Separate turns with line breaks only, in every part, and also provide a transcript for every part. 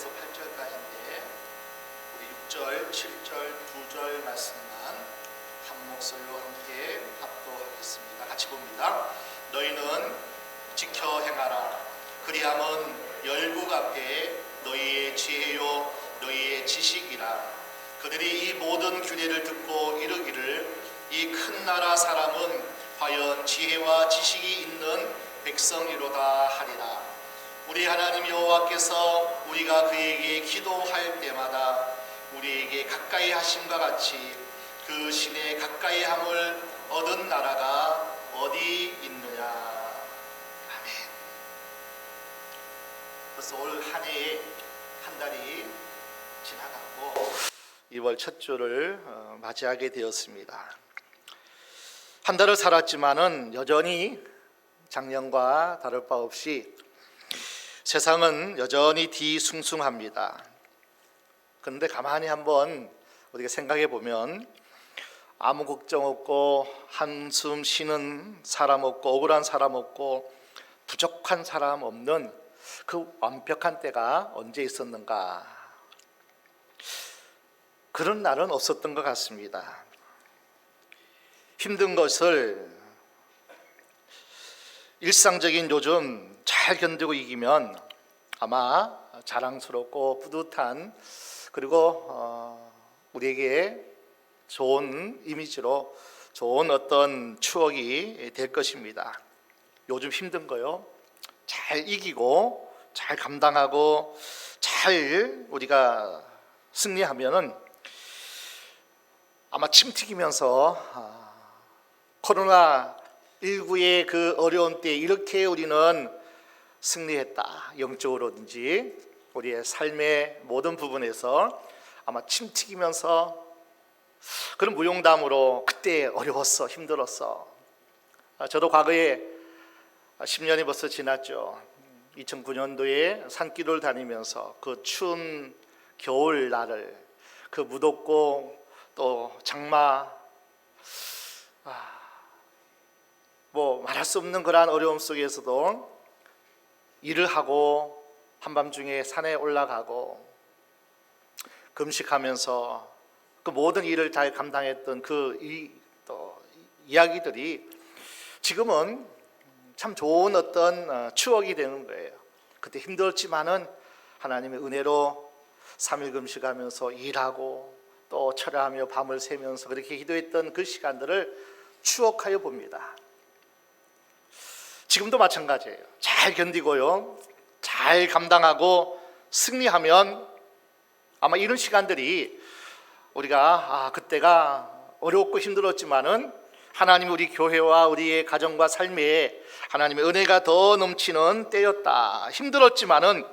1절에서 8절까지인데 우리 6절, 7절, 2절 말씀만 한 목소리로 함께 합독하겠습니다. 같이 봅니다. 너희는 지켜 행하라. 그리함은 열국 앞에 너희의 지혜요 너희의 지식이라. 그들이 이 모든 규례를 듣고 이르기를 이 큰 나라 사람은 과연 지혜와 지식이 있는 백성이로다 하리라. 우리 하나님 여호와께서 우리가 그에게 기도할 때마다 우리에게 가까이 하심과 같이 그 신의 가까이 함을 얻은 나라가 어디 있느냐. 아멘. 벌써 올 한 해에 한 달이 지나갔고 2월 첫 주를 맞이하게 되었습니다. 한 달을 살았지만은 여전히 작년과 다를 바 없이 세상은 여전히 뒤숭숭합니다. 그런데 가만히 한번 우리가 생각해 보면 아무 걱정 없고 한숨 쉬는 사람 없고 억울한 사람 없고 부족한 사람 없는 그 완벽한 때가 언제 있었는가? 그런 날은 없었던 것 같습니다. 힘든 것을 일상적인 요즘 잘 견디고 이기면 아마 자랑스럽고 뿌듯한 그리고 우리에게 좋은 이미지로 좋은 어떤 추억이 될 것입니다. 요즘 힘든 거요 잘 이기고 잘 감당하고 잘 우리가 승리하면은 아마 침 튀기면서 코로나19의 그 어려운 때에 이렇게 우리는 승리했다. 영적으로든지 우리의 삶의 모든 부분에서 아마 침 튀기면서 그런 무용담으로 그때 어려웠어, 힘들었어. 저도 과거에 10년이 벌써 지났죠. 2009년도에 산기도를 다니면서 그 추운 겨울 날을 그 무덥고 또 장마 뭐 말할 수 없는 그러한 어려움 속에서도 일을 하고 한밤중에 산에 올라가고 금식하면서 그 모든 일을 다 감당했던 그 이야기들이 지금은 참 좋은 어떤 추억이 되는 거예요. 그때 힘들었지만은 하나님의 은혜로 3일 금식하면서 일하고 또 철야하며 밤을 새면서 그렇게 기도했던 그 시간들을 추억하여 봅니다. 지금도 마찬가지예요. 잘 견디고요 잘 감당하고 승리하면 아마 이런 시간들이 우리가 그때가 어렵고 힘들었지만은 하나님 우리 교회와 우리의 가정과 삶에 하나님의 은혜가 더 넘치는 때였다. 힘들었지만은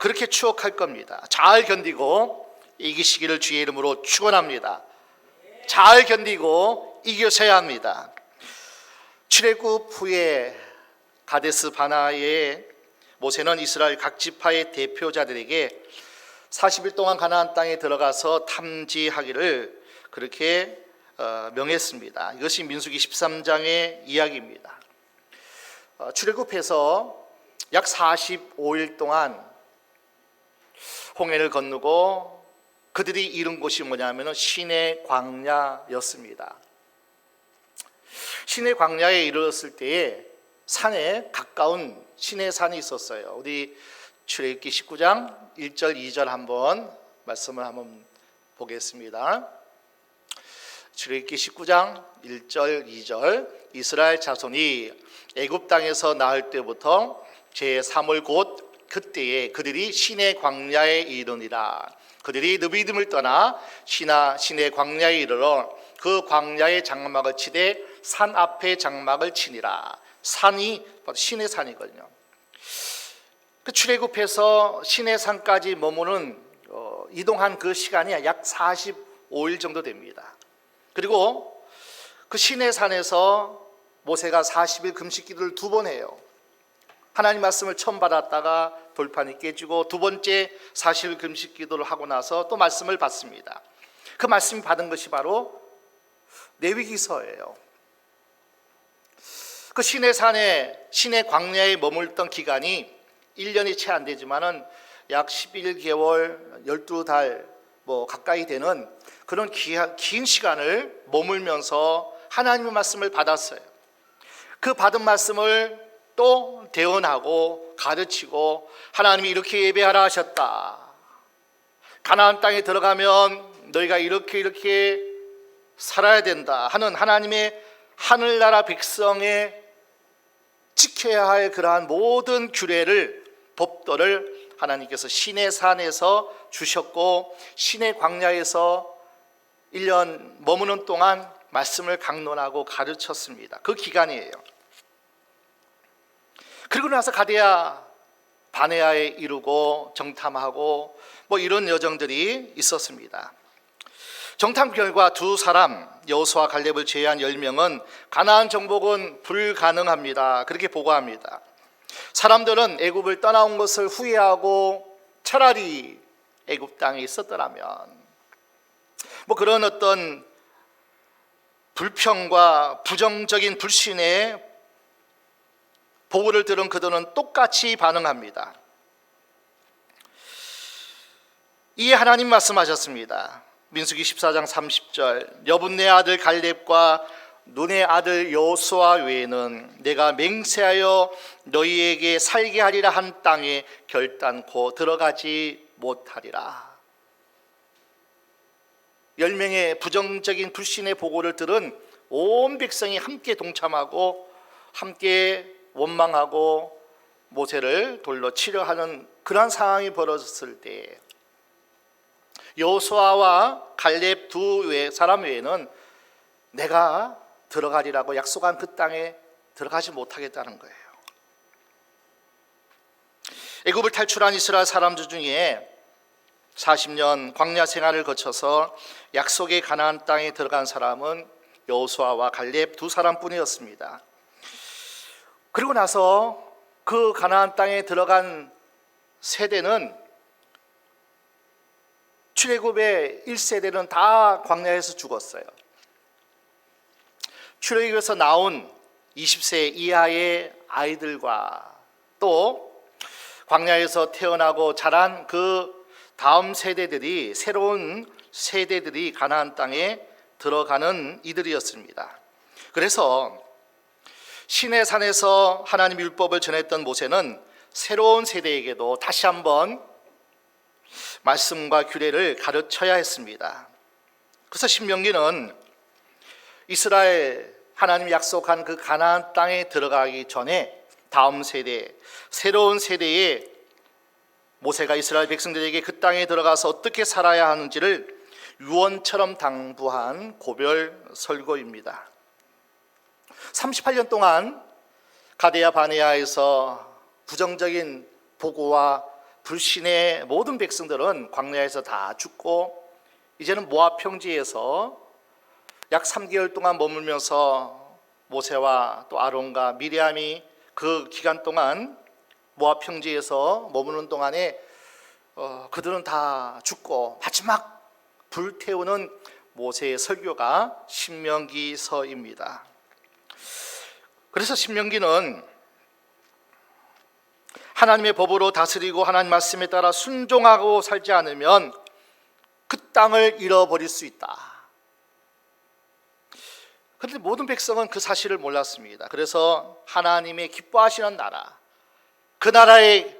그렇게 추억할 겁니다. 잘 견디고 이기시기를 주의 이름으로 축원합니다. 잘 견디고 이겨서야 합니다. 출애굽 후에 가데스 바나에 모세는 이스라엘 각 지파의 대표자들에게 40일 동안 가나안 땅에 들어가서 탐지하기를 그렇게 명했습니다. 이것이 민수기 13장의 이야기입니다. 출애굽해서 약 45일 동안 홍해를 건너고 그들이 이른 곳이 뭐냐면 시내 광야였습니다. 시내 광야에 이르렀을 때에 산에 가까운 시내 산이 있었어요. 우리 출애굽기 19장 1절 2절 한번 말씀을 한번 보겠습니다. 출애굽기 19장 1절 2절 이스라엘 자손이 애굽 땅에서 나을 때부터 제3월 곧 그때에 그들이 시내 광야에 이르니라. 그들이 느비딤을 떠나 시내 광야에 이르러 그 광야의 장막을 치되 산 앞에 장막을 치니라. 산이 시내 산이거든요. 그 출애굽해서 시내 산까지 머무는 이동한 그 시간이 약 45일 정도 됩니다. 그리고 그 시내 산에서 모세가 40일 금식 기도를 2번 해요. 하나님 말씀을 처음 받았다가 돌판이 깨지고 두 번째 40일 금식 기도를 하고 나서 또 말씀을 받습니다. 그 말씀 받은 것이 바로 레위기서예요. 그 시내 광야에 머물던 기간이 1년이 채 안 되지만은 약 11개월, 12달 가까이 되는 그런 긴 시간을 머물면서 하나님의 말씀을 받았어요. 그 받은 말씀을 또 대언하고 가르치고, 하나님이 이렇게 예배하라 하셨다. 가나안 땅에 들어가면 너희가 이렇게 살아야 된다 하는 하나님의 하늘나라 백성의 지켜야 할 그러한 모든 규례를, 법도를 하나님께서 시내 산에서 주셨고, 시내 광야에서 1년 머무는 동안 말씀을 강론하고 가르쳤습니다. 그 기간이에요. 그리고 나서 가데아 바네아에 이르고 정탐하고 이런 여정들이 있었습니다. 정탐 결과 두 사람, 여호수아 갈렙을 제외한 10명은 가나안 정복은 불가능합니다. 그렇게 보고합니다. 사람들은 애굽을 떠나온 것을 후회하고 차라리 애굽 땅에 있었더라면, 그런 어떤 불평과 부정적인 불신의 보고를 들은 그들은 똑같이 반응합니다. 이에 하나님 말씀하셨습니다. 민수기 14장 30절, 여분네 아들 갈렙과 눈의 아들 여호수아 외에는 내가 맹세하여 너희에게 살게 하리라 한 땅에 결단코 들어가지 못하리라. 10명의 부정적인 불신의 보고를 들은 온 백성이 함께 동참하고 함께 원망하고 모세를 돌로 치려 하는 그러한 상황이 벌어졌을 때, 여호수아와 갈렙 두 사람 외에는 내가 들어가리라고 약속한 그 땅에 들어가지 못하겠다는 거예요. 애굽을 탈출한 이스라엘 사람들 중에 40년 광야 생활을 거쳐서 약속의 가나안 땅에 들어간 사람은 여호수아와 갈렙 두 사람뿐이었습니다. 그리고 나서 그 가나안 땅에 들어간 세대는, 출애굽의 1세대는 다 광야에서 죽었어요. 출애굽에서 나온 20세 이하의 아이들과 또 광야에서 태어나고 자란 그 다음 세대들이, 새로운 세대들이 가나안 땅에 들어가는 이들이었습니다. 그래서 시내산에서 하나님 율법을 전했던 모세는 새로운 세대에게도 다시 한번 말씀과 규례를 가르쳐야 했습니다. 그래서 신명기는 이스라엘, 하나님 약속한 그 가나안 땅에 들어가기 전에 다음 세대, 새로운 세대에 모세가 이스라엘 백성들에게 그 땅에 들어가서 어떻게 살아야 하는지를 유언처럼 당부한 고별 설교입니다. 38년 동안 가데아 바네아에서 부정적인 보고와 불신의 모든 백성들은 광야에서 다 죽고, 이제는 모압 평지에서 약 3개월 동안 머물면서 모세와 또 아론과 미리암이 그 기간 동안 모압 평지에서 머무는 동안에 그들은 다 죽고 마지막 불태우는 모세의 설교가 신명기서입니다. 그래서 신명기는 하나님의 법으로 다스리고 하나님 말씀에 따라 순종하고 살지 않으면 그 땅을 잃어버릴 수 있다. 그런데 모든 백성은 그 사실을 몰랐습니다. 그래서 하나님의 기뻐하시는 나라, 그 나라의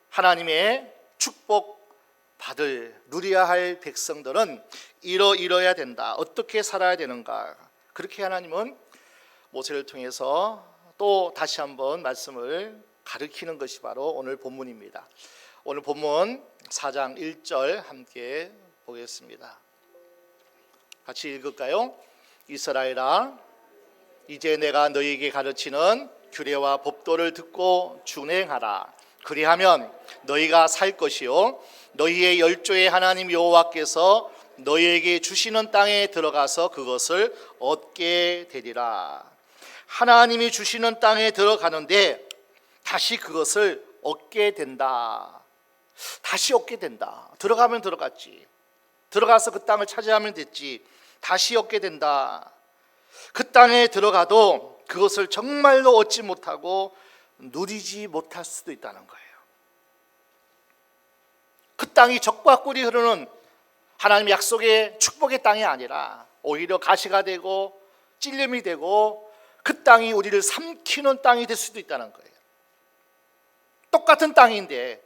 하나님의 축복 받을, 누려야 할 백성들은 이뤄야 된다. 어떻게 살아야 되는가. 그렇게 하나님은 모세를 통해서 또 다시 한번 말씀을 가르치는 것이 바로 오늘 본문입니다. 오늘 본문 4장 1절 함께 보겠습니다. 같이 읽을까요? 이스라엘아, 이제 내가 너희에게 가르치는 규례와 법도를 듣고 준행하라. 그리하면 너희가 살 것이요 너희의 열조의 하나님 여호와께서 너희에게 주시는 땅에 들어가서 그것을 얻게 되리라. 하나님이 주시는 땅에 들어가는데 다시 그것을 얻게 된다. 다시 얻게 된다. 들어가면 들어갔지. 들어가서 그 땅을 차지하면 됐지. 다시 얻게 된다. 그 땅에 들어가도 그것을 정말로 얻지 못하고 누리지 못할 수도 있다는 거예요. 그 땅이 적과 꿀이 흐르는 하나님의 약속의 축복의 땅이 아니라 오히려 가시가 되고 찔림이 되고 그 땅이 우리를 삼키는 땅이 될 수도 있다는 거예요. 똑같은 땅인데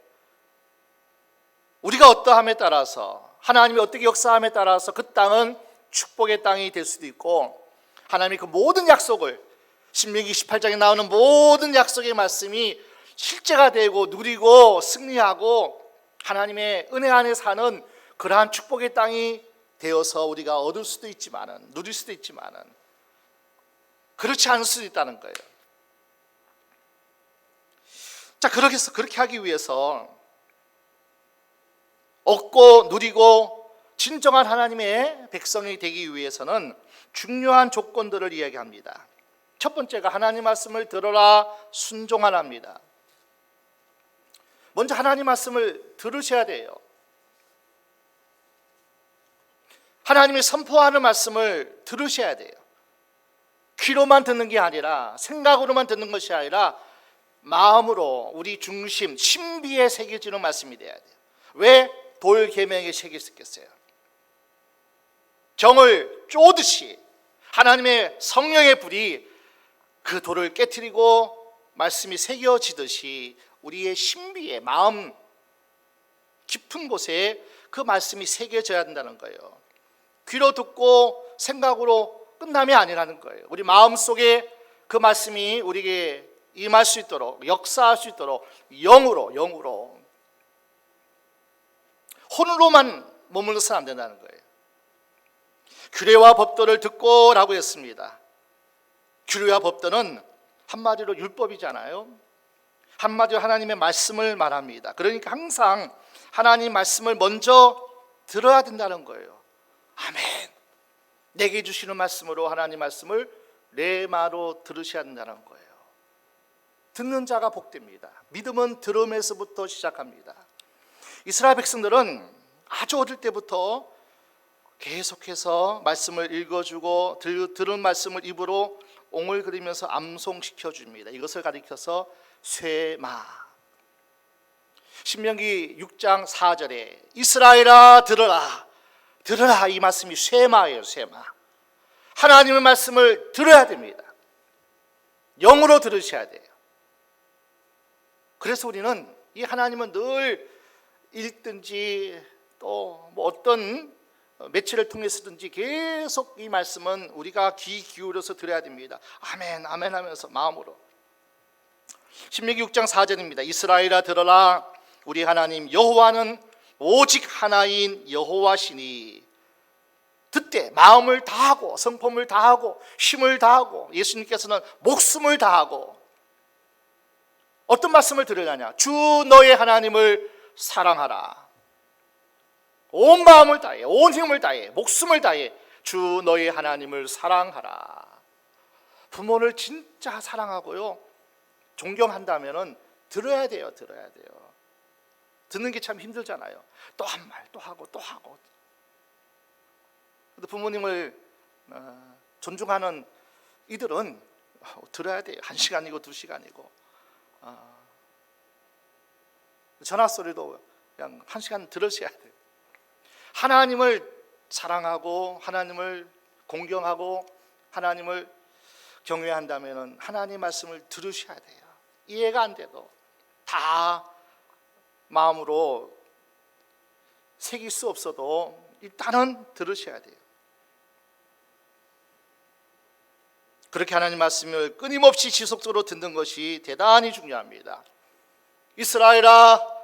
우리가 어떠함에 따라서, 하나님이 어떻게 역사함에 따라서 그 땅은 축복의 땅이 될 수도 있고, 하나님이 그 모든 약속을, 신명기 18장에 나오는 모든 약속의 말씀이 실제가 되고 누리고 승리하고 하나님의 은혜 안에 사는 그러한 축복의 땅이 되어서 우리가 얻을 수도 있지만은, 누릴 수도 있지만은 그렇지 않을 수도 있다는 거예요. 자, 그렇게 하기 위해서 얻고 누리고 진정한 하나님의 백성이 되기 위해서는 중요한 조건들을 이야기합니다. 첫 번째가 하나님 말씀을 들어라 순종하랍니다. 먼저 하나님 말씀을 들으셔야 돼요. 하나님이 선포하는 말씀을 들으셔야 돼요. 귀로만 듣는 게 아니라, 생각으로만 듣는 것이 아니라 마음으로 우리 중심, 신비에 새겨지는 말씀이 돼야 돼요. 왜 돌계명에 새겼겠어요? 정을 쪼듯이 하나님의 성령의 불이 그 돌을 깨트리고 말씀이 새겨지듯이 우리의 신비에, 마음 깊은 곳에 그 말씀이 새겨져야 된다는 거예요. 귀로 듣고 생각으로 끝남이 아니라는 거예요. 우리 마음속에 그 말씀이 우리에게 임할 수 있도록, 역사할 수 있도록 영으로 혼으로만 머물러서는 안 된다는 거예요. 규례와 법도를 듣고 라고 했습니다. 규례와 법도는 한마디로 율법이잖아요. 한마디로 하나님의 말씀을 말합니다. 그러니까 항상 하나님 말씀을 먼저 들어야 된다는 거예요. 아멘. 내게 주시는 말씀으로 하나님 말씀을 레마로 들으셔야 된다는 거예요. 듣는 자가 복됩니다. 믿음은 들음에서부터 시작합니다. 이스라엘 백성들은 아주 어릴 때부터 계속해서 말씀을 읽어주고 들은 말씀을 입으로 옹을그리면서 암송시켜 줍니다. 이것을 가리켜서 쇠마. 신명기 6장 4절에 이스라엘아 들어라, 들어라, 이 말씀이 쇠마예요. 쇠마. 하나님의 말씀을 들어야 됩니다. 영으로 들으셔야 돼요. 그래서 우리는 이 하나님은 늘 읽든지 또 뭐 어떤 매체를 통해서든지 계속 이 말씀은 우리가 귀 기울여서 들어야 됩니다. 아멘, 아멘 하면서 마음으로. 신명기 6장 4절입니다. 이스라엘아 들어라, 우리 하나님 여호와는 오직 하나인 여호와시니. 듣되 마음을 다하고 성품을 다하고 힘을 다하고, 예수님께서는 목숨을 다하고 어떤 말씀을 들으려냐? 주 너의 하나님을 사랑하라. 온 마음을 다해, 온 힘을 다해, 목숨을 다해 주 너의 하나님을 사랑하라. 부모를 진짜 사랑하고요, 존경한다면은 들어야 돼요. 들어야 돼요. 듣는 게 참 힘들잖아요. 또 한 말, 또 하고 또 하고. 근데 부모님을 존중하는 이들은 들어야 돼요. 1시간이고 2시간이고. 전화 소리도 그냥 1시간 들으셔야 돼요. 하나님을 사랑하고 하나님을 공경하고 하나님을 경외한다면 하나님 말씀을 들으셔야 돼요. 이해가 안 돼도 다 마음으로 새길 수 없어도 일단은 들으셔야 돼요. 그렇게 하나님 말씀을 끊임없이 지속적으로 듣는 것이 대단히 중요합니다. 이스라엘아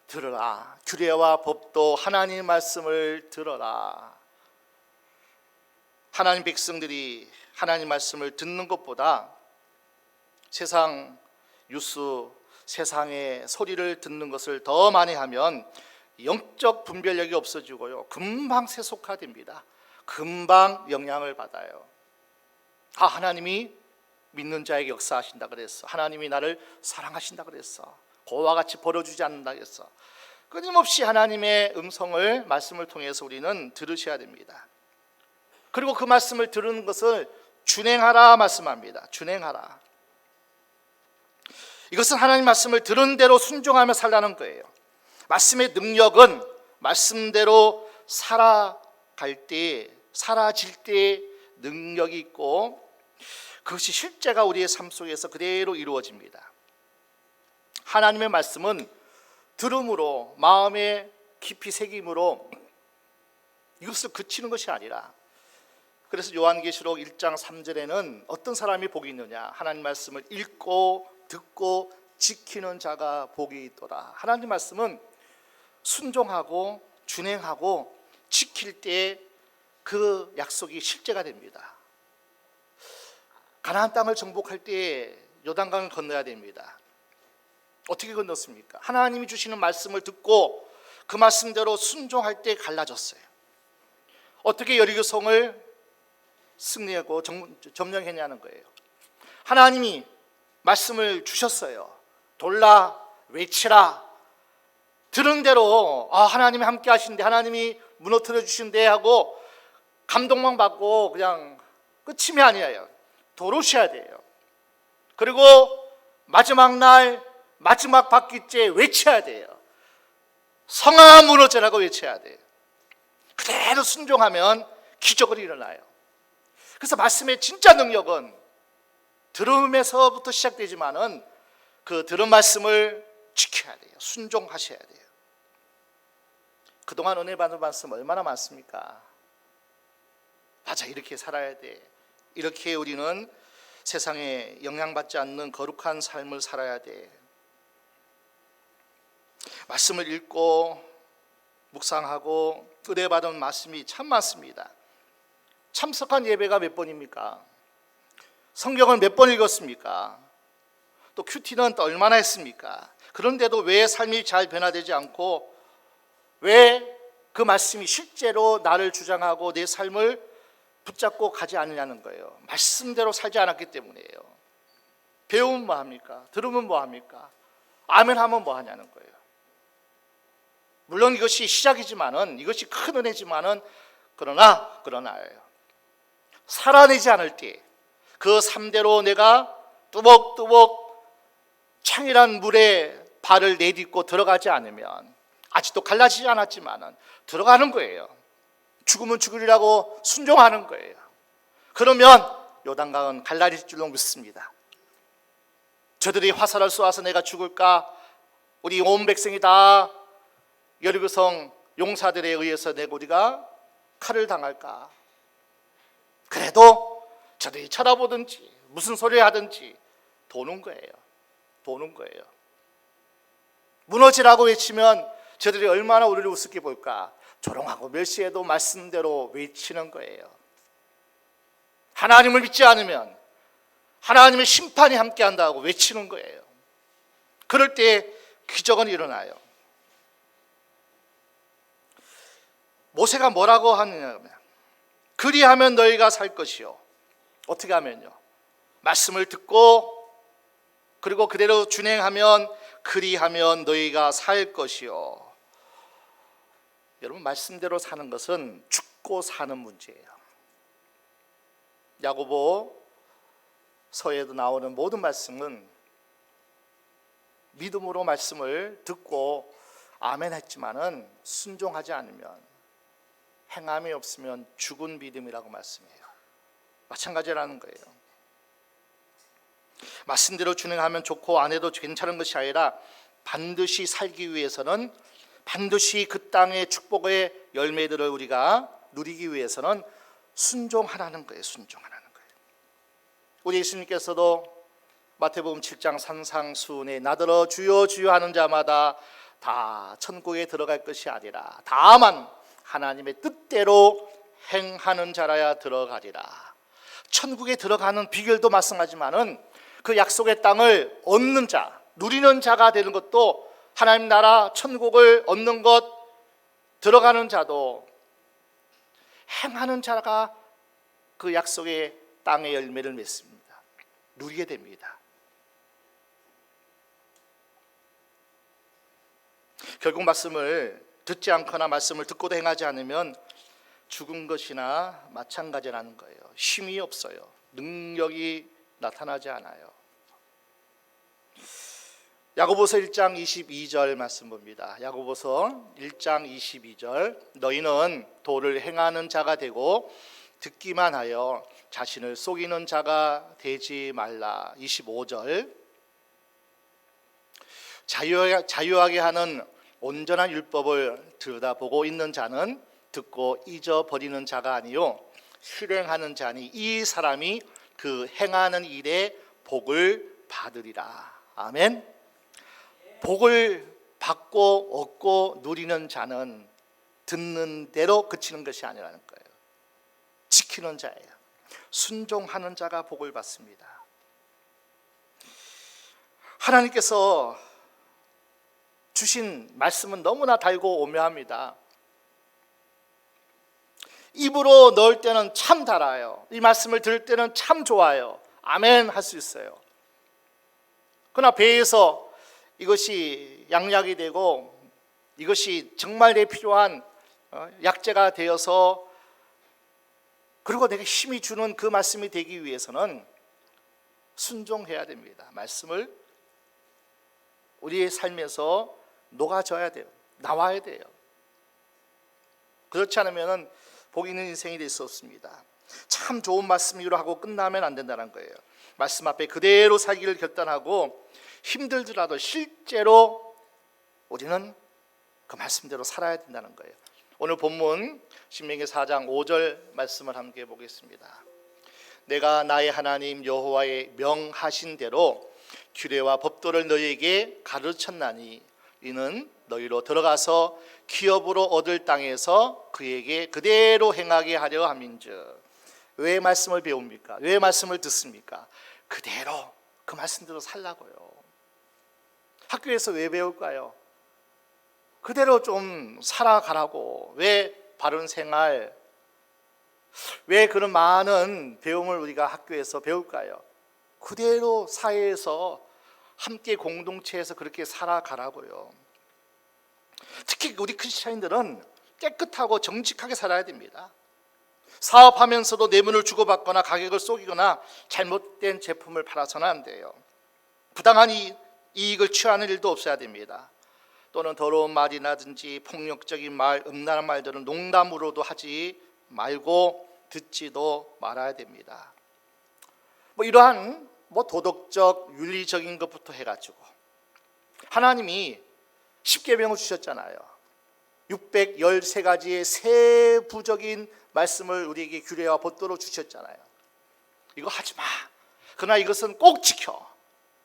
들으라, 규례와 법도 하나님 말씀을 들어라. 하나님 백성들이 하나님 말씀을 듣는 것보다 세상 뉴스, 세상의 소리를 듣는 것을 더 많이 하면 영적 분별력이 없어지고요, 금방 세속화됩니다. 금방 영향을 받아요. 하나님이 믿는 자에게 역사하신다 그랬어. 하나님이 나를 사랑하신다 그랬어. 고와 같이 버려주지 않는다 그랬어. 끊임없이 하나님의 음성을, 말씀을 통해서 우리는 들으셔야 됩니다. 그리고 그 말씀을 들은 것을 준행하라 말씀합니다. 준행하라. 이것은 하나님 말씀을 들은 대로 순종하며 살라는 거예요. 말씀의 능력은 말씀대로 살아갈 때, 사라질 때 능력이 있고 그것이 실제가 우리의 삶 속에서 그대로 이루어집니다. 하나님의 말씀은 들음으로, 마음에 깊이 새김으로 이것을 그치는 것이 아니라, 그래서 요한계시록 1장 3절에는 어떤 사람이 복이 있느냐, 하나님 말씀을 읽고 듣고 지키는 자가 복이 있도다. 하나님 말씀은 순종하고 준행하고 지킬 때 그 약속이 실제가 됩니다. 가나안 땅을 정복할 때 요단강을 건너야 됩니다. 어떻게 건넜습니까? 하나님이 주시는 말씀을 듣고 그 말씀대로 순종할 때 갈라졌어요. 어떻게 여리고성을 승리하고 점령했냐는 거예요. 하나님이 말씀을 주셨어요. 돌라, 외치라. 들은 대로 하나님이 함께 하신대, 하나님이 무너뜨려 주신대 하고 감동만 받고 그냥 끝임이 아니에요. 도로셔야 돼요. 그리고 마지막 날, 마지막 바퀴째 외쳐야 돼요. 성아 무너져라고 외쳐야 돼요. 그대로 순종하면 기적이 일어나요. 그래서 말씀의 진짜 능력은 들음에서부터 시작되지만은 그 들은 말씀을 지켜야 돼요. 순종하셔야 돼요. 그동안 은혜 받은 말씀 얼마나 많습니까? 맞아, 이렇게 살아야 돼. 이렇게 우리는 세상에 영향받지 않는 거룩한 삶을 살아야 돼. 말씀을 읽고 묵상하고 은혜 받은 말씀이 참 많습니다. 참석한 예배가 몇 번입니까? 성경을 몇 번 읽었습니까? 또 큐티는 또 얼마나 했습니까? 그런데도 왜 삶이 잘 변화되지 않고 왜 그 말씀이 실제로 나를 주장하고 내 삶을 붙잡고 가지 않느냐는 거예요. 말씀대로 살지 않았기 때문이에요. 배우면 뭐합니까? 들으면 뭐합니까? 아멘 하면 뭐하냐는 거예요. 물론 이것이 시작이지만은, 이것이 큰 은혜지만은, 그러나요. 살아내지 않을 때 그 삶대로 내가 뚜벅뚜벅 창이란 물에 발을 내딛고 들어가지 않으면, 아직도 갈라지지 않았지만은 들어가는 거예요. 죽으면 죽으리라고 순종하는 거예요. 그러면 요단강은 갈라질 줄로 믿습니다. 저들이 화살을 쏘아서 내가 죽을까? 우리 온 백성이 다 여리고성 용사들에 의해서 우리가 칼을 당할까? 그래도 저들이 쳐다보든지 무슨 소리 하든지 도는 거예요. 무너지라고 외치면 저들이 얼마나 우리를 우습게 볼까? 조롱하고 멸시해도 말씀대로 외치는 거예요. 하나님을 믿지 않으면 하나님의 심판이 함께한다고 외치는 거예요. 그럴 때 기적은 일어나요. 모세가 뭐라고 하느냐면, 그리하면 너희가 살 것이요. 어떻게 하면요? 말씀을 듣고 그리고 그대로 준행하면, 그리하면 너희가 살 것이요. 여러분, 말씀대로 사는 것은 죽고 사는 문제예요. 야고보 서에도 나오는 모든 말씀은 믿음으로 말씀을 듣고 아멘 했지만은 순종하지 않으면, 행함이 없으면 죽은 믿음이라고 말씀해요. 마찬가지라는 거예요. 말씀대로 준행하면 좋고 안 해도 괜찮은 것이 아니라 반드시 살기 위해서는, 반드시 그 땅의 축복의 열매들을 우리가 누리기 위해서는 순종하라는 거예요. 순종하라는 거예요. 우리 예수님께서도 마태복음 7장 산상수훈에 나더러 주여 주여 하는 자마다 다 천국에 들어갈 것이 아니라 다만 하나님의 뜻대로 행하는 자라야 들어가리라. 천국에 들어가는 비결도 마찬가지지만은 그 약속의 땅을 얻는 자, 누리는 자가 되는 것도, 하나님 나라 천국을 얻는 것, 들어가는 자도 행하는 자가 그 약속의 땅의 열매를 맺습니다. 누리게 됩니다. 결국 말씀을 듣지 않거나 말씀을 듣고도 행하지 않으면 죽은 것이나 마찬가지라는 거예요. 힘이 없어요. 능력이 나타나지 않아요. 야고보서 1장 22절 말씀 봅니다. 야고보서 1장 22절 너희는 도를 행하는 자가 되고 듣기만 하여 자신을 속이는 자가 되지 말라. 25절 자유하게 하는 온전한 율법을 들여다보고 있는 자는 듣고 잊어버리는 자가 아니요 실행하는 자니 이 사람이 그 행하는 일에 복을 받으리라. 아멘. 복을 받고 얻고 누리는 자는 듣는 대로 그치는 것이 아니라는 거예요. 지키는 자예요. 순종하는 자가 복을 받습니다. 하나님께서 주신 말씀은 너무나 달고 오묘합니다. 입으로 넣을 때는 참 달아요. 이 말씀을 들을 때는 참 좋아요. 아멘 할 수 있어요. 그러나 배에서 이것이 양약이 되고 이것이 정말 내 필요한 약재가 되어서 그리고 내게 힘이 주는 그 말씀이 되기 위해서는 순종해야 됩니다. 말씀을 우리의 삶에서 녹아져야 돼요. 나와야 돼요. 그렇지 않으면 복 있는 인생이 될 수 없습니다. 참 좋은 말씀이로 하고 끝나면 안 된다는 거예요. 말씀 앞에 그대로 살기를 결단하고 힘들더라도 실제로 우리는 그 말씀대로 살아야 된다는 거예요. 오늘 본문 신명기 4장 5절 말씀을 함께 보겠습니다. 내가 나의 하나님 여호와의 명하신 대로 규례와 법도를 너희에게 가르쳤나니 이는 너희로 들어가서 기업으로 얻을 땅에서 그에게 그대로 행하게 하려 함인즉. 왜 말씀을 배웁니까? 왜 말씀을 듣습니까? 그대로 그 말씀대로 살라고요. 학교에서 왜 배울까요? 그대로 좀 살아가라고. 왜 바른 생활, 왜 그런 많은 배움을 우리가 학교에서 배울까요? 그대로 사회에서 함께 공동체에서 그렇게 살아가라고요. 특히 우리 크리스찬인들은 깨끗하고 정직하게 살아야 됩니다. 사업하면서도 뇌물을 주고받거나 가격을 속이거나 잘못된 제품을 팔아서는 안 돼요. 부당한 이익을 취하는 일도 없어야 됩니다. 또는 더러운 말이라든지 폭력적인 말, 음란한 말들은 농담으로도 하지 말고 듣지도 말아야 됩니다. 이러한 도덕적, 윤리적인 것부터 해가지고 하나님이 십계명을 주셨잖아요. 613가지의 세부적인 말씀을 우리에게 규례와 법도로 주셨잖아요. 이거 하지 마. 그러나 이것은 꼭 지켜.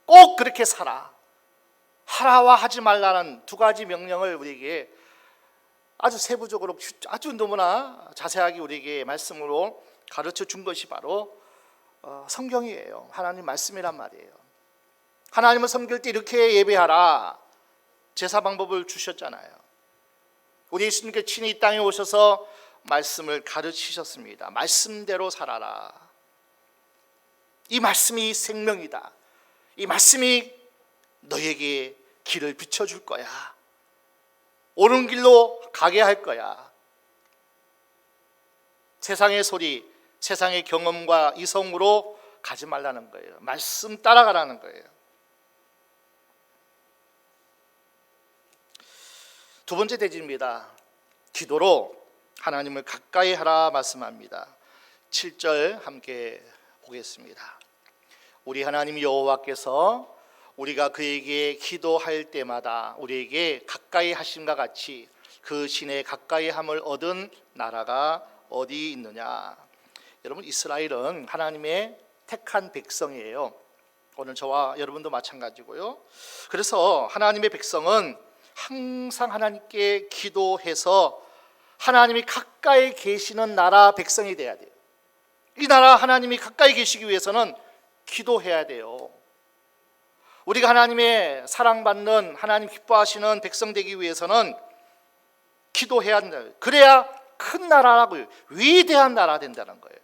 꼭 그렇게 살아. 하라와 하지 말라는 두 가지 명령을 우리에게 아주 세부적으로 아주 너무나 자세하게 우리에게 말씀으로 가르쳐 준 것이 바로 성경이에요. 하나님 말씀이란 말이에요. 하나님을 섬길 때 이렇게 예배하라. 제사 방법을 주셨잖아요. 우리 예수님께 친히 이 땅에 오셔서 말씀을 가르치셨습니다. 말씀대로 살아라. 이 말씀이 생명이다. 이 말씀이 너에게 길을 비춰줄 거야. 옳은 길로 가게 할 거야. 세상의 소리, 세상의 경험과 이성으로 가지 말라는 거예요. 말씀 따라가라는 거예요. 두 번째 대지입니다. 기도로 하나님을 가까이 하라 말씀합니다. 7절 함께 보겠습니다. 우리 하나님 여호와께서 우리가 그에게 기도할 때마다 우리에게 가까이 하심과 같이 그 신의 가까이 함을 얻은 나라가 어디 있느냐. 여러분, 이스라엘은 하나님의 택한 백성이에요. 오늘 저와 여러분도 마찬가지고요. 그래서 하나님의 백성은 항상 하나님께 기도해서 하나님이 가까이 계시는 나라 백성이 돼야 돼요. 이 나라 하나님이 가까이 계시기 위해서는 기도해야 돼요. 우리가 하나님의 사랑받는, 하나님 기뻐하시는 백성 되기 위해서는 기도해야 한다. 그래야 큰 나라라고, 위대한 나라 된다는 거예요.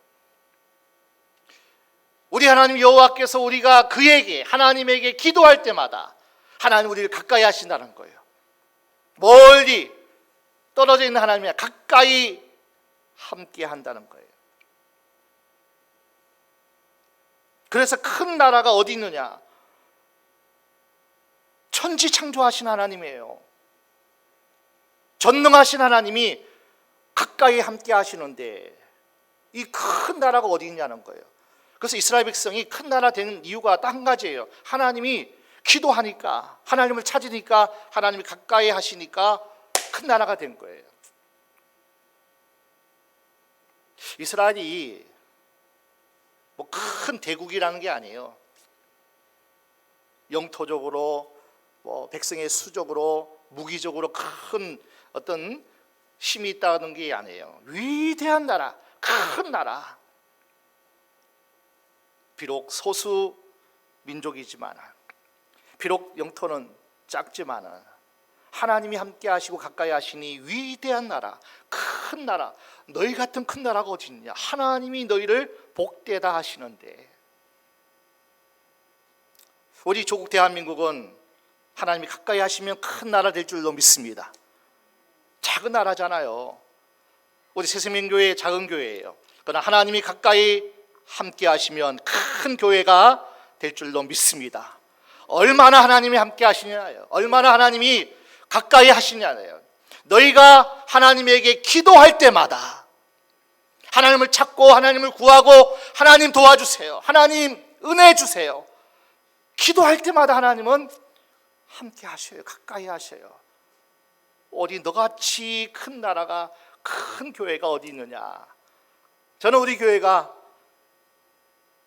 우리 하나님 여호와께서 우리가 그에게, 하나님에게 기도할 때마다 하나님 우리를 가까이 하신다는 거예요. 멀리 떨어져 있는 하나님이 가까이 함께 한다는 거예요. 그래서 큰 나라가 어디 있느냐? 천지 창조하신 하나님이에요. 전능하신 하나님이 가까이 함께 하시는데 이 큰 나라가 어디 있냐는 거예요. 그래서 이스라엘 백성이 큰 나라 되는 이유가 딱 한 가지예요. 하나님이 기도하니까, 하나님을 찾으니까, 하나님이 가까이 하시니까 큰 나라가 된 거예요. 이스라엘이 뭐 큰 대국이라는 게 아니에요. 영토적으로, 뭐 백성의 수적으로, 무기적으로 큰 어떤 힘이 있다는 게 아니에요. 위대한 나라, 큰 나라. 비록 소수 민족이지만, 비록 영토는 작지만 하나님이 함께 하시고 가까이 하시니 위대한 나라, 큰 나라. 너희 같은 큰 나라가 어디 있냐? 하나님이 너희를 복되다 하시는데, 우리 조국 대한민국은 하나님이 가까이 하시면 큰 나라 될 줄로 믿습니다. 작은 나라잖아요. 우리 새생명교회 작은 교회예요. 그러나 하나님이 가까이 함께 하시면 큰 교회가 될 줄로 믿습니다. 얼마나 하나님이 함께 하시냐요, 얼마나 하나님이 가까이 하시냐요. 너희가 하나님에게 기도할 때마다, 하나님을 찾고 하나님을 구하고 하나님 도와주세요, 하나님 은혜 주세요, 기도할 때마다 하나님은 함께 하셔요. 가까이 하셔요. 어디 너같이 큰 나라가, 큰 교회가 어디 있느냐. 저는 우리 교회가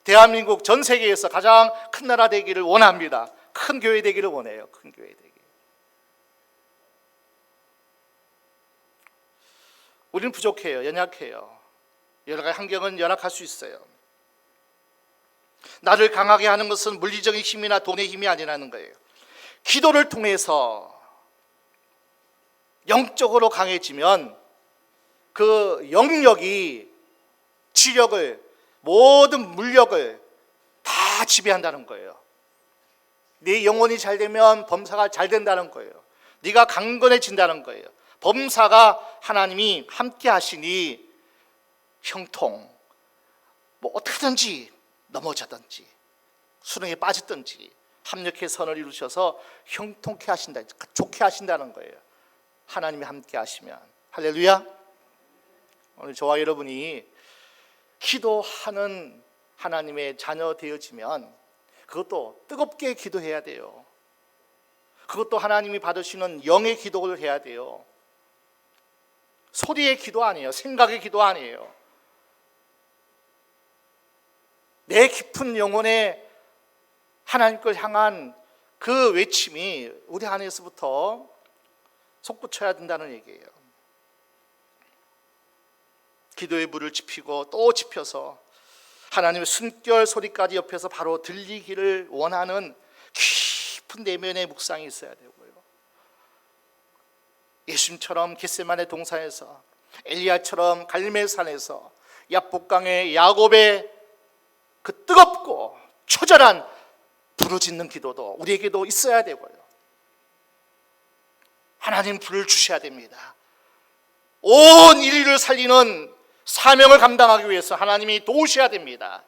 대한민국 전 세계에서 가장 큰 나라 되기를 원합니다. 큰 교회 되기를 원해요. 큰 교회 되기. 우리는 부족해요. 연약해요. 여러 가지 환경은 열악할 수 있어요. 나를 강하게 하는 것은 물리적인 힘이나 돈의 힘이 아니라는 거예요. 기도를 통해서 영적으로 강해지면 그 영력이 지력을, 모든 물력을 다 지배한다는 거예요. 네 영혼이 잘 되면 범사가 잘 된다는 거예요. 네가 강건해진다는 거예요. 범사가 하나님이 함께 하시니 형통, 뭐 어떻게든지 넘어졌든지 수렁에 빠졌든지 합력의 선을 이루셔서 형통케 하신다, 좋게 하신다는 거예요. 하나님이 함께 하시면. 할렐루야. 오늘 저와 여러분이 기도하는 하나님의 자녀 되어지면 그것도 뜨겁게 기도해야 돼요. 그것도 하나님이 받으시는 영의 기도를 해야 돼요. 소리의 기도 아니에요. 생각의 기도 아니에요. 내 깊은 영혼에 하나님 걸 향한 그 외침이 우리 안에서부터 솟구쳐야 된다는 얘기예요. 기도의 물을 지피고 또 지펴서 하나님의 숨결 소리까지 옆에서 바로 들리기를 원하는 깊은 내면의 묵상이 있어야 되고요. 예수님처럼 겟세마네 동산에서, 엘리야처럼 갈멜산에서, 야복강의 야곱의 그 뜨겁고 처절한 부르짖는 기도도 우리에게도 있어야 되고요. 하나님 불을 주셔야 됩니다. 온 인류를 살리는 사명을 감당하기 위해서 하나님이 도우셔야 됩니다.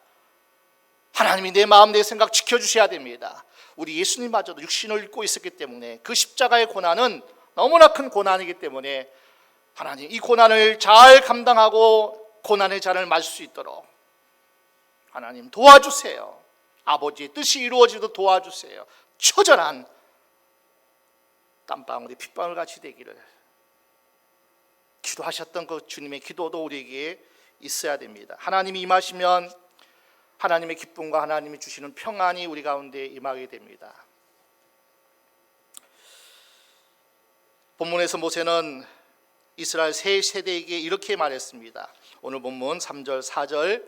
하나님이 내 마음 내 생각 지켜주셔야 됩니다. 우리 예수님마저도 육신을 입고 있었기 때문에 그 십자가의 고난은 너무나 큰 고난이기 때문에 하나님 이 고난을 잘 감당하고 고난의 잔을 마실 수 있도록 하나님 도와주세요. 아버지의 뜻이 이루어지도록 도와주세요. 처절한 땀방울이 핏방울 같이 되기를 기도하셨던 그 주님의 기도도 우리에게 있어야 됩니다. 하나님이 임하시면 하나님의 기쁨과 하나님이 주시는 평안이 우리 가운데 임하게 됩니다. 본문에서 모세는 이스라엘 세 세대에게 이렇게 말했습니다. 오늘 본문 3절 4절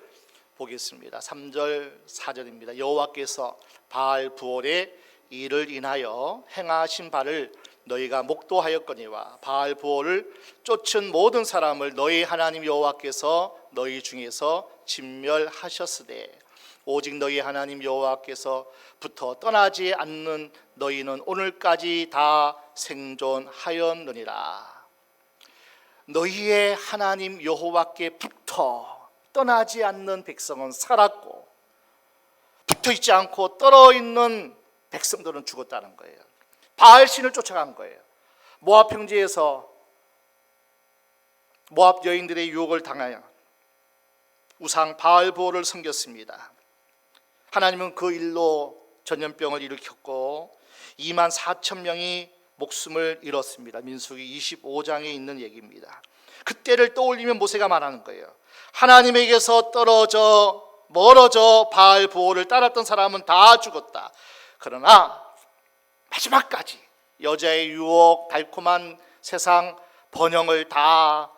보겠습니다. 3절 4절입니다. 여호와께서 바알 부올의 일을 인하여 행하신 바를 너희가 목도하였거니와 바알 부올을 쫓은 모든 사람을 너희 하나님 여호와께서 너희 중에서 진멸하셨으되 오직 너희 하나님 여호와께서부터 떠나지 않는 너희는 오늘까지 다 생존하였느니라. 너희의 하나님 여호와께부터 떠나지 않는 백성은 살았고 붙어있지 않고 떨어있는 백성들은 죽었다는 거예요. 바알 신을 쫓아간 거예요. 모압 평지에서 모압 여인들의 유혹을 당하여 우상 바알 보호를 섬겼습니다. 하나님은 그 일로 전염병을 일으켰고 2만 4천 명이 목숨을 잃었습니다. 민수기 25장에 있는 얘기입니다. 그때를 떠올리면 모세가 말하는 거예요. 하나님에게서 멀어져 바알 보호를 따랐던 사람은 다 죽었다. 그러나 마지막까지 여자의 유혹, 달콤한 세상 번영을 다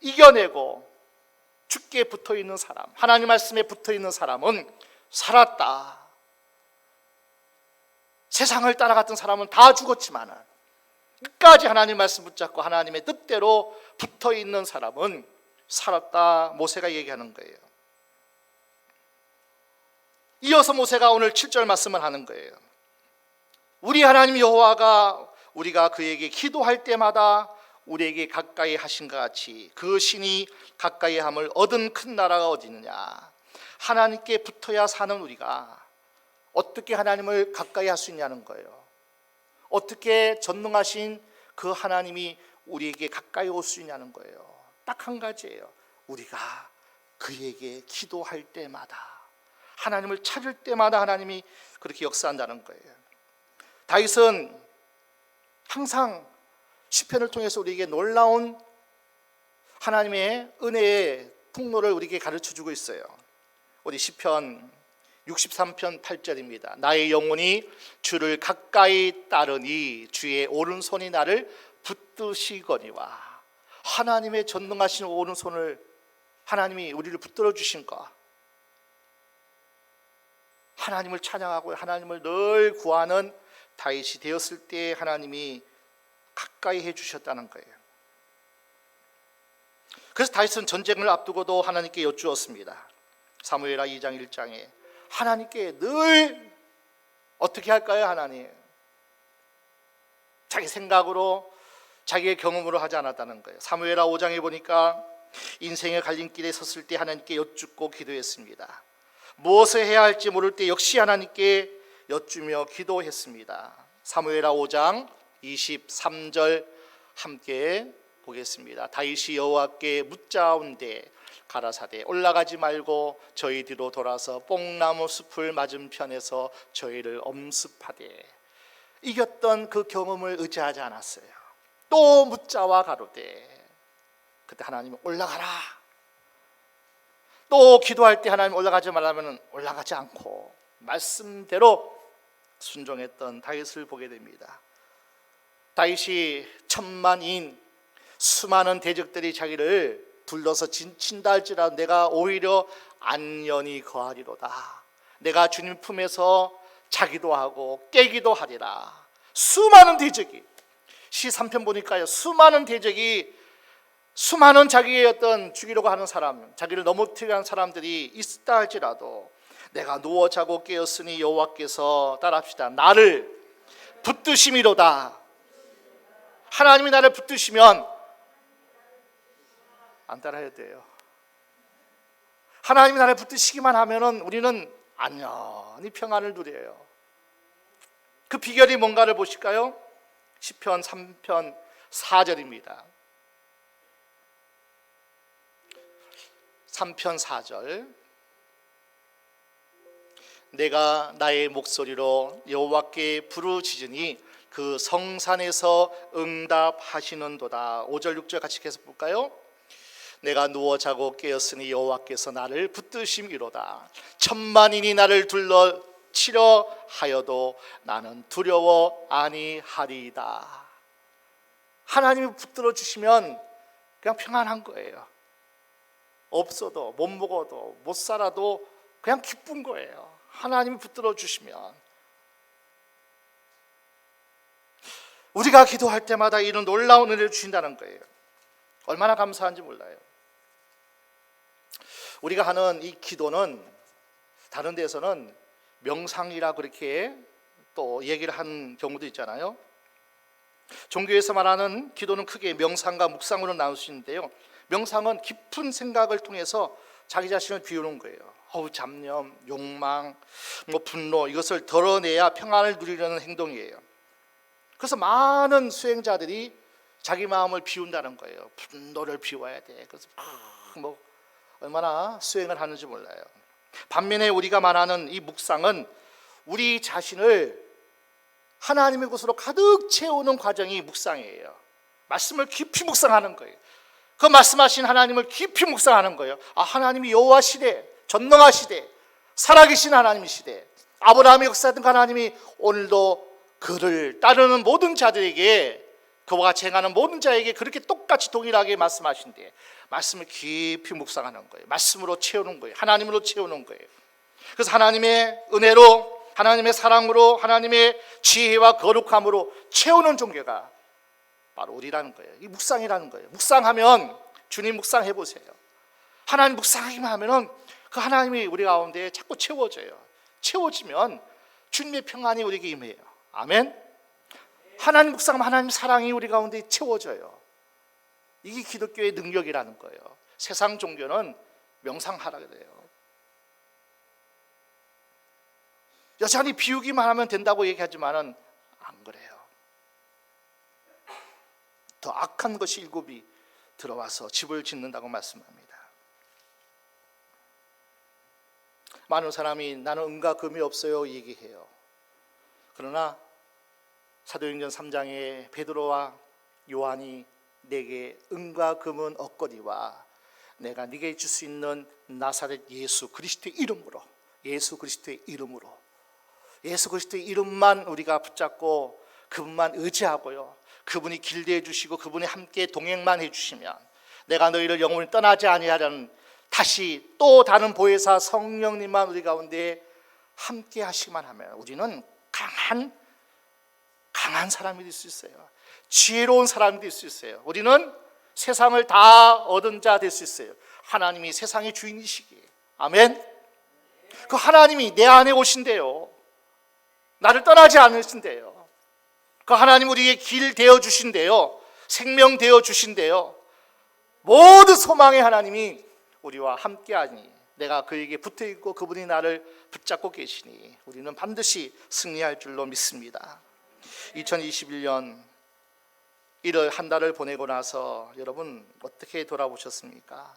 이겨내고 주께 붙어있는 사람, 하나님 말씀에 붙어있는 사람은 살았다. 세상을 따라갔던 사람은 다 죽었지만 끝까지 하나님 말씀 붙잡고 하나님의 뜻대로 붙어있는 사람은 살았다. 모세가 얘기하는 거예요. 이어서 모세가 오늘 7절 말씀을 하는 거예요. 우리 하나님 여호와가 우리가 그에게 기도할 때마다 우리에게 가까이 하신 것 같이 그 신이 가까이 함을 얻은 큰 나라가 어디 있느냐. 하나님께 붙어야 사는 우리가 어떻게 하나님을 가까이 할 수 있냐는 거예요. 어떻게 전능하신 그 하나님이 우리에게 가까이 올 수 있냐는 거예요. 딱 한 가지예요. 우리가 그에게 기도할 때마다, 하나님을 찾을 때마다 하나님이 그렇게 역사한다는 거예요. 다윗은 항상 시편을 통해서 우리에게 놀라운 하나님의 은혜의 풍로를 우리에게 가르쳐주고 있어요. 우리 시편 63편 8절입니다. 나의 영혼이 주를 가까이 따르니 주의 오른손이 나를 붙드시거니와. 하나님의 전능하신 오른손을 하나님이 우리를 붙들어 주신 것, 하나님을 찬양하고 하나님을 늘 구하는 다윗이 되었을 때 하나님이 가까이 해주셨다는 거예요. 그래서 다윗은 전쟁을 앞두고도 하나님께 여쭈었습니다. 사무엘하 2장 1장에 하나님께 늘 어떻게 할까요? 하나님, 자기 생각으로 자기의 경험으로 하지 않았다는 거예요. 사무엘하 5장에 보니까 인생의 갈림길에 섰을 때 하나님께 여쭙고 기도했습니다. 무엇을 해야 할지 모를 때 역시 하나님께 여쭈며 기도했습니다. 사무엘하 5장 23절 함께 보겠습니다. 다윗이 여호와께 묻자온대 가라사대 올라가지 말고 저희 뒤로 돌아서 뽕나무 숲을 맞은편에서 저희를 엄습하되. 이겼던 그 경험을 의지하지 않았어요. 또 묻자와 가로되. 그때 하나님은 올라가라. 또 기도할 때 하나님 올라가지 말라면 올라가지 않고 말씀대로 순종했던 다윗을 보게 됩니다. 다윗이 천만인 수많은 대적들이 자기를 둘러서 친다 할지라도 내가 오히려 안연히 거하리로다. 내가 주님 품에서 자기도 하고 깨기도 하리라. 수많은 대적이, 시 3편 보니까요, 수많은 대적이, 수많은 자기의 어떤 죽이려고 하는 사람, 자기를 넘어뜨리려고 하는 사람들이 있다 할지라도 내가 누워 자고 깨었으니 여호와께서, 따라합시다, 나를 붙드심이로다. 하나님이 나를 붙드시면 안 따라해야 돼요. 하나님이 나를 붙드시기만 하면은 우리는 안연히 평안을 누려요. 그 비결이 뭔가를 보실까요? 시편 3편 4절입니다. 3편 4절. 내가 나의 목소리로 여호와께 부르짖으니 그 성산에서 응답하시는도다. 5절 6절 같이 계속 볼까요? 내가 누워 자고 깨었으니 여호와께서 나를 붙드심이로다. 천만인이 나를 둘러 치려 하여도 나는 두려워 아니하리이다. 하나님이 붙들어 주시면 그냥 평안한 거예요. 없어도 못 먹어도 못 살아도 그냥 기쁜 거예요. 하나님이 붙들어 주시면. 우리가 기도할 때마다 이런 놀라운 은혜를 주신다는 거예요. 얼마나 감사한지 몰라요. 우리가 하는 이 기도는 다른 데서는 명상이라 그렇게 또 얘기를 하는 경우도 있잖아요. 종교에서 말하는 기도는 크게 명상과 묵상으로 나눌 수 있는데요, 명상은 깊은 생각을 통해서 자기 자신을 비우는 거예요. 잡념, 욕망, 분노, 이것을 덜어내야 평안을 누리려는 행동이에요. 그래서 많은 수행자들이 자기 마음을 비운다는 거예요. 분노를 비워야 돼. 그래서 뭐 얼마나 수행을 하는지 몰라요. 반면에 우리가 말하는 이 묵상은 우리 자신을 하나님의 것으로 가득 채우는 과정이 묵상이에요. 말씀을 깊이 묵상하는 거예요. 그 말씀하신 하나님을 깊이 묵상하는 거예요. 아, 하나님이 여호와시되, 전능하시되, 살아계신 하나님이시되, 아브라함의 역사했던 하나님이 오늘도 그를 따르는 모든 자들에게, 그와 같이 행하는 모든 자에게 그렇게 똑같이 동일하게 말씀하신대. 말씀을 깊이 묵상하는 거예요. 말씀으로 채우는 거예요. 하나님으로 채우는 거예요. 그래서 하나님의 은혜로, 하나님의 사랑으로, 하나님의 지혜와 거룩함으로 채우는 종교가 바로 우리라는 거예요. 이 묵상이라는 거예요. 묵상하면, 주님 묵상해 보세요. 하나님 묵상하기만 하면은 그 하나님이 우리 가운데 자꾸 채워져요. 채워지면 주님의 평안이 우리에게 임해요. 아멘. 하나님 묵상하면 하나님 사랑이 우리 가운데 채워져요. 이게 기독교의 능력이라는 거예요. 세상 종교는 명상하라 그래요. 여전히 비우기만 하면 된다고 얘기하지만은 안 그래요. 더 악한 것이 일곱이 들어와서 집을 짓는다고 말씀합니다. 많은 사람이 나는 은과 금이 없어요 얘기해요. 그러나 사도행전 3장에 베드로와 요한이 내게 은과 금은 없거니와 내가 네게 줄 수 있는 나사렛 예수 그리스도의 이름으로, 예수 그리스도의 이름으로, 예수 그리스도의 이름만 우리가 붙잡고 그분만 의지하고요, 그분이 길대해 주시고 그분이 함께 동행만 해주시면 내가 너희를 영원히 떠나지 아니하려는 다시 또 다른 보혜사 성령님만 우리 가운데 함께 하시기만 하면 우리는 강한 사람이 될 수 있어요. 지혜로운 사람이 될 수 있어요. 우리는 세상을 다 얻은 자 될 수 있어요. 하나님이 세상의 주인이시기에. 아멘. 그 하나님이 내 안에 오신대요. 나를 떠나지 않으신대요. 그 하나님 우리에게 길 되어 주신대요. 생명 되어 주신대요. 모든 소망의 하나님이 우리와 함께하니 내가 그에게 붙어 있고 그분이 나를 붙잡고 계시니 우리는 반드시 승리할 줄로 믿습니다. 2021년 1월 한 달을 보내고 나서 여러분 어떻게 돌아보셨습니까?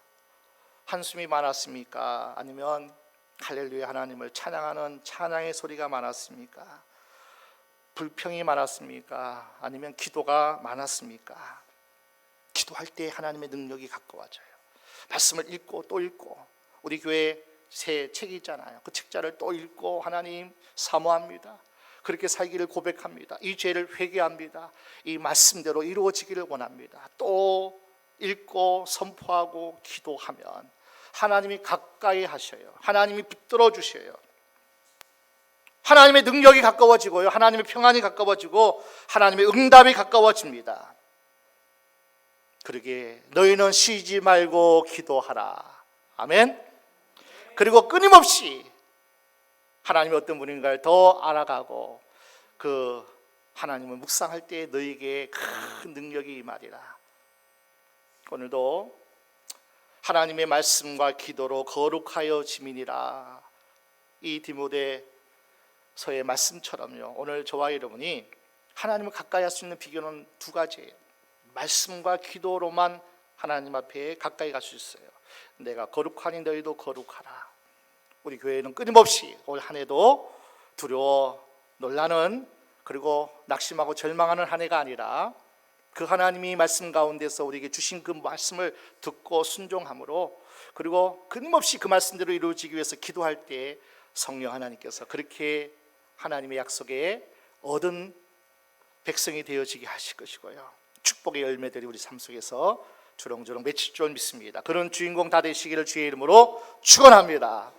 한숨이 많았습니까? 아니면 할렐루야 하나님을 찬양하는 찬양의 소리가 많았습니까? 불평이 많았습니까? 아니면 기도가 많았습니까? 기도할 때 하나님의 능력이 가까워져요. 말씀을 읽고 또 읽고, 우리 교회 새 책이 있잖아요. 그 책자를 또 읽고 하나님 사모합니다. 그렇게 살기를 고백합니다. 이 죄를 회개합니다. 이 말씀대로 이루어지기를 원합니다. 또 읽고 선포하고 기도하면 하나님이 가까이 하셔요. 하나님이 붙들어 주셔요. 하나님의 능력이 가까워지고요, 하나님의 평안이 가까워지고 하나님의 응답이 가까워집니다. 그러게 너희는 쉬지 말고 기도하라. 아멘. 그리고 끊임없이 하나님이 어떤 분인가를 더 알아가고 그 하나님을 묵상할 때 너희에게 큰 능력이 임하리라. 오늘도 하나님의 말씀과 기도로 거룩하여 지민이라. 이 디모데서의 말씀처럼요, 오늘 저와 여러분이 하나님을 가까이 할 수 있는 비결은 두 가지예요. 말씀과 기도로만 하나님 앞에 가까이 갈 수 있어요. 내가 거룩하니 너희도 거룩하라. 우리 교회는 끊임없이 올 한 해도 두려워 놀라는, 그리고 낙심하고 절망하는 한 해가 아니라 그 하나님이 말씀 가운데서 우리에게 주신 그 말씀을 듣고 순종함으로, 그리고 끊임없이 그 말씀대로 이루어지기 위해서 기도할 때 성령 하나님께서 그렇게 하나님의 약속에 얻은 백성이 되어지게 하실 것이고요, 축복의 열매들이 우리 삶 속에서 주렁주렁 맺힐 줄 믿습니다. 그런 주인공 다 되시기를 주의 이름으로 축원합니다.